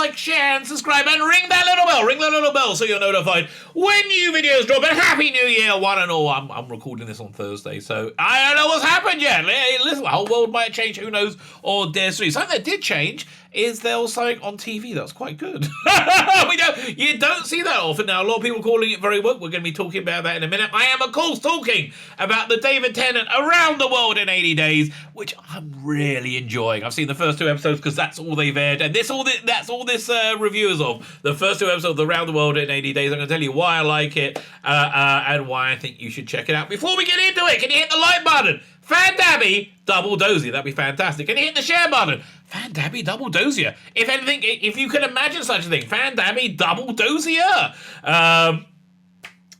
like, share, and subscribe, and ring that little bell. Ring that little bell so you're notified when new videos drop. And Happy New Year, one and all. I'm recording this on Thursday, so I don't know what's happened yet. Listen, the whole world might change, who knows, or dare to. Something that did change is there was something on TV that's quite good. You don't see that often now. A lot of people calling it very woke. We're going to be talking about that in a minute. I am, of course, talking about the David Tennant Around the World in 80 Days, which I'm really enjoying. I've seen the first 2 episodes because that's all they've aired, and that's all this review is of. The first 2 episodes of Around the World in 80 Days. I'm going to tell you why I like it and why I think you should check it out. Before we get into it, can you hit the like button? Fandabby double dozier. That'd be fantastic. Can you hit the share button? Fandabby double dozier. If anything, if you can imagine such a thing, Fandabby double dozier.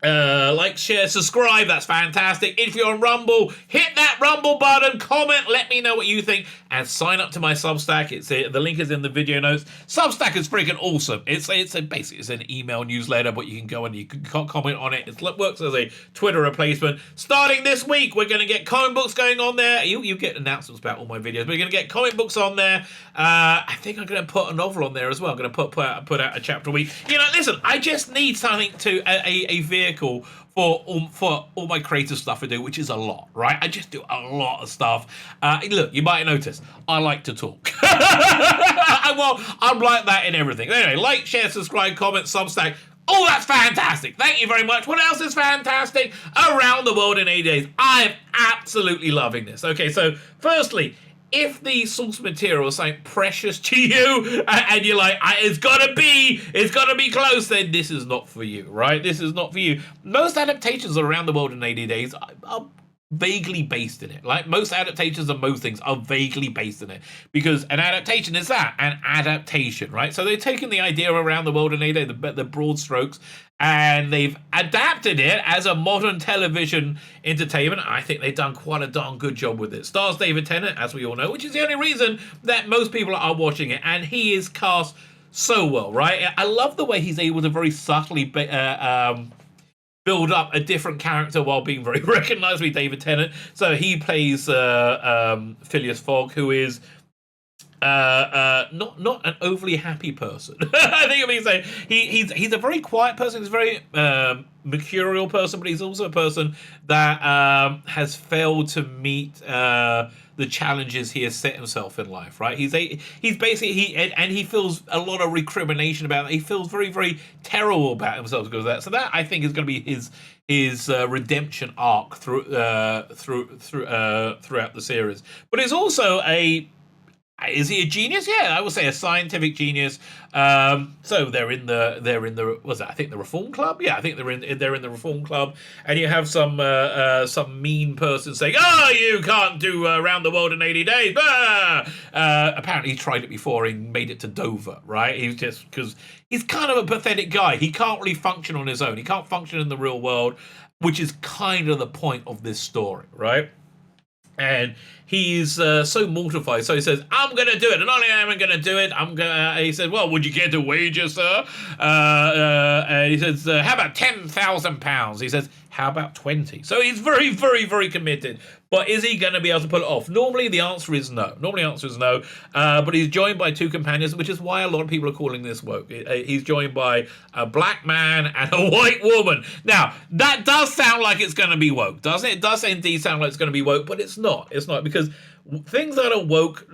Like, share, subscribe, that's fantastic. If you're on Rumble, hit that Rumble button, comment, let me know what you think, and sign up to my Substack. The link is in the video notes. Substack is freaking awesome. Basically it's an email newsletter, but you can go and you can comment on it. It works as a Twitter replacement. Starting this week, we're going to get comic books going on there. You get announcements about all my videos, but we're going to get comic books on there. I think I'm going to put a novel on there as well. I'm going to put out a chapter a week. Listen, I just need something to a vehicle for all my creative stuff I do, which is a lot, right? I just do a lot of stuff. Look, you might notice, I like to talk. I'm like that in everything. Anyway, like, share, subscribe, comment, Substack. Oh, that's fantastic. Thank you very much. What else is fantastic? Around the World in 80 Days. I'm absolutely loving this. Okay, so firstly, if the source material is something precious to you and you're like, it's gotta be close, then this is not for you, right? This is not for you. Most adaptations of Around the World in 80 Days are vaguely based in it. Like, most adaptations of most things are vaguely based in it, because an adaptation is that, an adaptation, right? So they've taken the idea of Around the World in 80 Days, the broad strokes, and they've adapted it as a modern television entertainment. I think they've done quite a darn good job with it. Stars David Tennant, as we all know, which is the only reason that most people are watching it, and he is cast so well, right? I love the way he's able to very subtly build up a different character while being very recognizably David Tennant. So he plays Phileas Fogg, who is not an overly happy person. I think I'm saying he's a very quiet person. He's a very mercurial person, but he's also a person that has failed to meet the challenges he has set himself in life. Right? He's basically he feels a lot of recrimination about it. He feels very, very terrible about himself because of that. So that, I think, is going to be his redemption arc throughout the series. But it's also is he a genius? Yeah, I would say a scientific genius. So they're in the what's that? I think the Reform Club. Yeah, I think they're in the Reform Club. And you have some mean person saying, "Oh, you can't do Around the World in 80 Days." Apparently, he tried it before and made it to Dover. Right? He's just because he's kind of a pathetic guy. He can't really function on his own. He can't function in the real world, which is kind of the point of this story, right? And he's so mortified. So he says, "I'm going to do it. And not only am I going to do it, he said, "Well, would you care to wager, sir?" And he says, "How about £10,000? He says, "How about 20?" So he's very, very, very committed. But is he going to be able to pull it off? Normally, the answer is no. But he's joined by 2 companions, which is why a lot of people are calling this woke. He's joined by a black man and a white woman. Now, that does sound like it's going to be woke, doesn't it? It does indeed sound like it's going to be woke, but it's not. It's not, because things that are woke,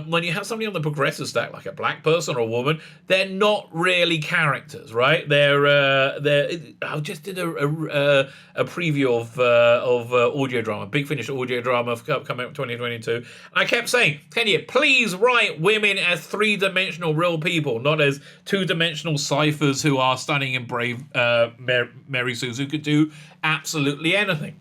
when you have somebody on the progressive stack, like a black person or a woman, they're not really characters, right? I just did a preview of audio drama, Big Finish audio drama coming up in 2022. And I kept saying, can you please write women as 3-dimensional real people, not as 2-dimensional ciphers who are stunning and brave Mary Sues who could do absolutely anything.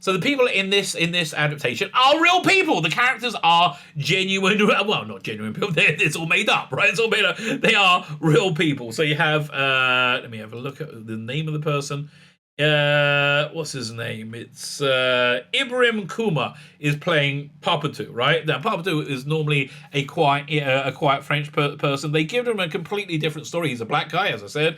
So the people in this adaptation are real people. The characters are genuine. Well, not genuine people. It's all made up, right? It's all made up. They are real people. So you have. Let me have a look at the name of the person. what's his name? It's Ibrahim Kuma is playing Papatou, right? Now Papatou is normally a quiet French person. They give him a completely different story. He's a black guy, as I said.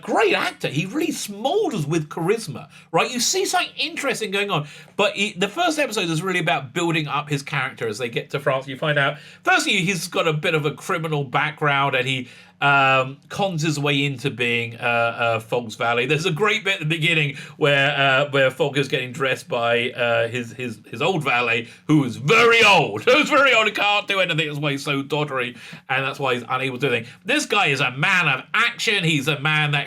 Great actor. He really smolders with charisma, right? You see something interesting going on. But the first episode is really about building up his character as they get to France. You find out, firstly, he's got a bit of a criminal background, and he cons his way into being Fogg's valet. There's a great bit at the beginning where Fogg is getting dressed by his old valet, who is very old. Who's very old and can't do anything. That's why he's so doddery, and that's why he's unable to do anything. This guy is a man of action. He's a man that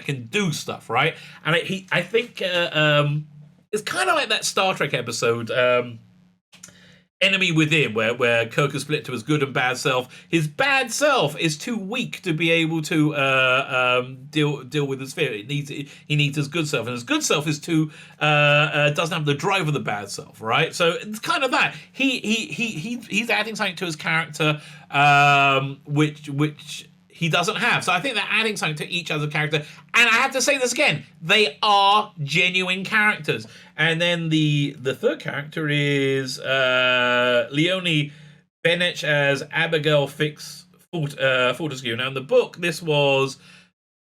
can do stuff, right? And I think it's kind of like that Star Trek episode. Enemy Within, where Kirk is split to his good and bad self. His bad self is too weak to be able to deal with his fear. He needs his good self, and his good self is too doesn't have the drive of the bad self, right? So it's kind of that. He's adding something to his character, which he doesn't have. So I think they're adding something to each other's character. And I have to say this again, they are genuine characters. And then the third character is Leonie Bennett as Abigail Fortescue. Now in the book, this was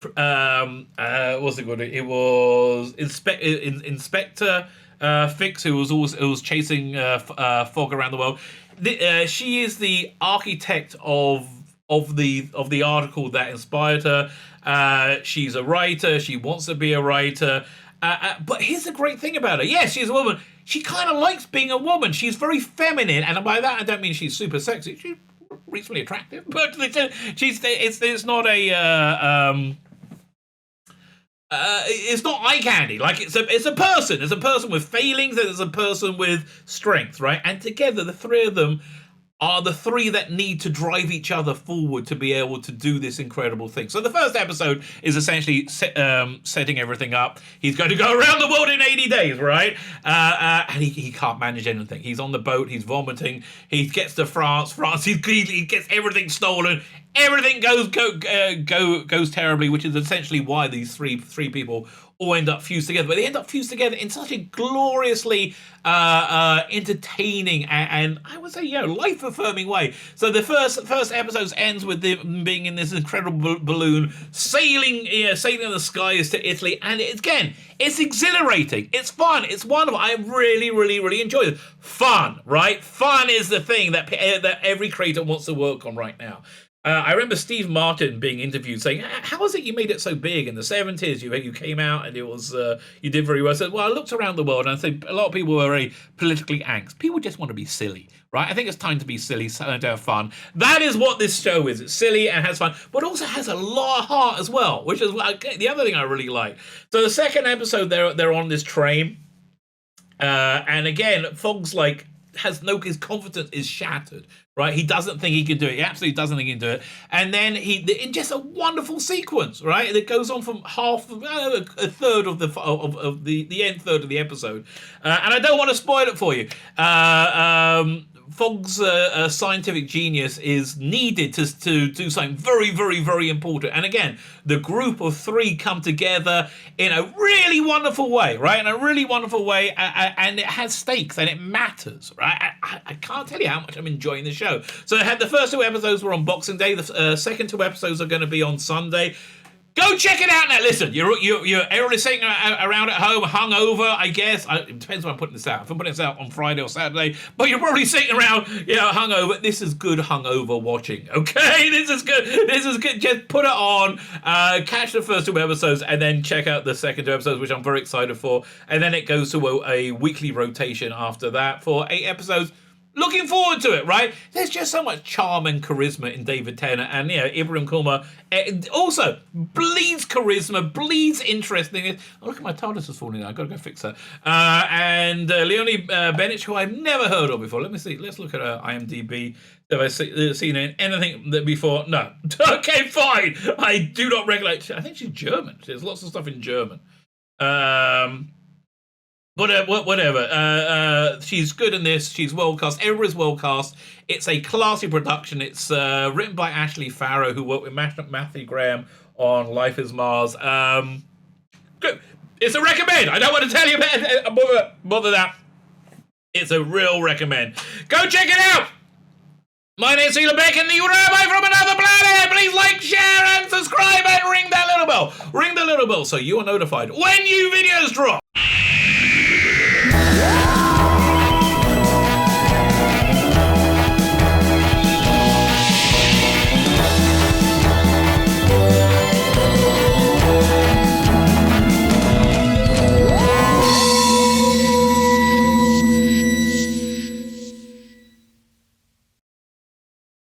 what's it called? It was Inspector Fix, who was chasing Fogg around the world. She is the architect of the article that inspired her. She's a writer. She wants to be a writer. But here's the great thing about her. Yes, she's a woman. She kind of likes being a woman. She's very feminine, and by that I don't mean she's super sexy. She's reasonably attractive, but it's not a it's not eye candy. Like it's a person. It's a person with failings, and it's a person with strength, right? And together, the three of them are the three that need to drive each other forward to be able to do this incredible thing. So the first episode is essentially setting everything up. He's going to go around the world in 80 days, right? And he can't manage anything. He's on the boat. He's vomiting. He gets to France. He gets everything stolen. Everything goes terribly, which is essentially why these three people all end up fused together. But they end up fused together in such a gloriously entertaining and I would say, life-affirming way. So the first episode ends with them being in this incredible balloon, sailing in the skies to Italy, and it's exhilarating. It's fun. It's wonderful. I really, really, really enjoy it. Fun, right? Fun is the thing that every creator wants to work on right now. I remember Steve Martin being interviewed saying, how is it you made it so big in the 70s? You came out and it was you did very well. I said, well, I looked around the world and I think a lot of people were very politically angst. People just want to be silly, right? I think it's time to be silly, time to have fun. That is what this show is. It's silly and has fun, but also has a lot of heart as well, which is the other thing I really like. So the second episode, they're on this train. And again, Fogg's his confidence is shattered, right? He doesn't think he can do it. He absolutely doesn't think he can do it. And then in just a wonderful sequence, right? It goes on from a third of the end third of the episode. And I don't want to spoil it for you. Fogg's scientific genius is needed to do something very, very, very important. And again, the group of three come together in a really wonderful way, right? In a really wonderful way, and it has stakes and it matters, right? I can't tell you how much I'm enjoying the show. So the first two episodes were on Boxing Day. The second two episodes are going to be on Sunday. Go check it out now. Listen, you're everybody sitting around at home, hungover, I guess. It depends when I'm putting this out. If I'm putting this out on Friday or Saturday, but you're probably sitting around, hungover. This is good hungover watching, okay? This is good. Just put it on, catch the first two episodes, and then check out the second two episodes, which I'm very excited for. And then it goes to a weekly rotation after that for 8 episodes. Looking forward to it, right? There's just so much charm and charisma in David Tennant, and Ibrahim Kuma also bleeds charisma, bleeds interesting. Oh, look at my TARDIS is falling down. I've got to go fix that. And Leonie Bennett, who I've never heard of before. Let me see. Let's look at her IMDb. Have I seen anything before? No. Okay, fine. I do not recollect. I think she's German. There's lots of stuff in German. Whatever. She's good in this. She's well cast. Everybody's well cast. It's a classy production. It's written by Ashley Farrow, who worked with Matthew Graham on Life is Mars. Good. It's a recommend. I don't want to tell you more than that. It's a real recommend. Go check it out. My name's Tzvi Lebetkin, the Rabbi from another planet. Please like, share, and subscribe, and ring that little bell. Ring the little bell so you are notified when new videos drop.